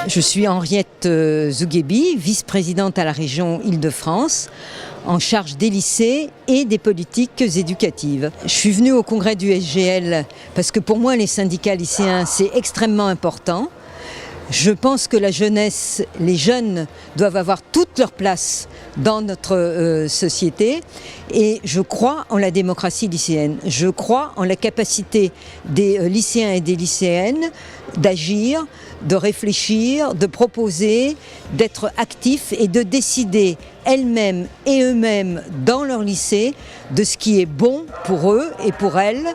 Je suis Henriette Zouguebi, vice-présidente à la région Île-de-France, en charge des lycées et des politiques éducatives. Je suis venue au congrès du SGL parce que pour moi les syndicats lycéens c'est extrêmement important. Je pense que la jeunesse, les jeunes doivent avoir toute leur place dans notre société et je crois en la démocratie lycéenne. Je crois en la capacité des lycéens et des lycéennes d'agir, de réfléchir, de proposer, d'être actifs et de décider elles-mêmes et eux-mêmes dans leur lycée de ce qui est bon pour eux et pour elles,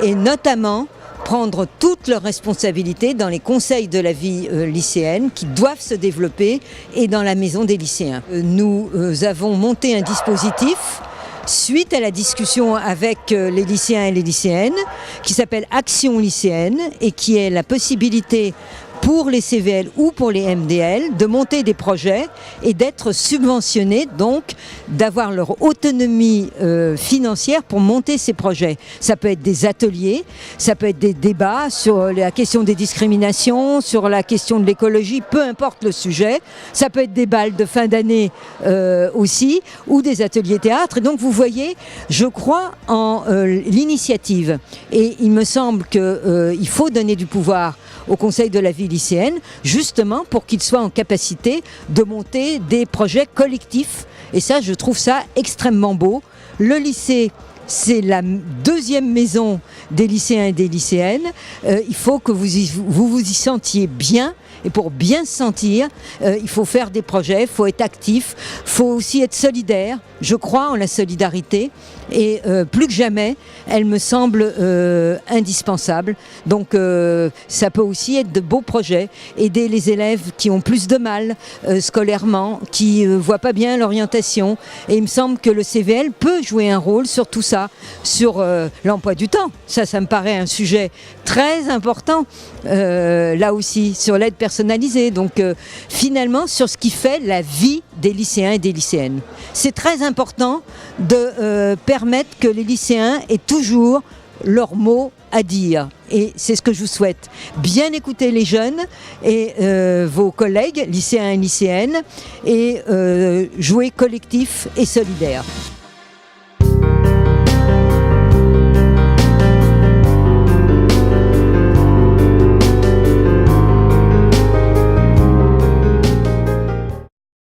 et notamment prendre toutes leurs responsabilités dans les conseils de la vie lycéenne qui doivent se développer et dans la maison des lycéens. Nous avons monté un dispositif suite à la discussion avec les lycéens et les lycéennes qui s'appelle Action lycéenne et qui est la possibilité pour les CVL ou pour les MDL de monter des projets et d'être subventionnés, donc d'avoir leur autonomie financière pour monter ces projets. Ça peut être des ateliers, ça peut être des débats sur la question des discriminations, sur la question de l'écologie, peu importe le sujet. Ça peut être des balles de fin d'année aussi, ou des ateliers théâtre. Et donc vous voyez, je crois en l'initiative. Et il me semble qu'il faut donner du pouvoir au Conseil de la vie lycéenne, justement pour qu'ils soient en capacité de monter des projets collectifs. Et ça, je trouve ça extrêmement beau. Le lycée, c'est la deuxième maison des lycéens et des lycéennes. Il faut que vous vous y sentiez bien. Et pour bien se sentir, il faut faire des projets, il faut être actif, il faut aussi être solidaire. Je crois en la solidarité et plus que jamais, elle me semble indispensable. Donc ça peut aussi être de beaux projets, aider les élèves qui ont plus de mal scolairement, qui ne voient pas bien l'orientation. Et il me semble que le CVL peut jouer un rôle sur tout ça, sur l'emploi du temps. Ça me paraît un sujet très important, là aussi, sur l'aide personnalisée. Donc finalement, sur ce qui fait la vie des lycéens et des lycéennes. C'est très important de permettre que les lycéens aient toujours leur mot à dire. Et c'est ce que je vous souhaite. Bien écouter les jeunes et vos collègues, lycéens et lycéennes, et jouer collectif et solidaire.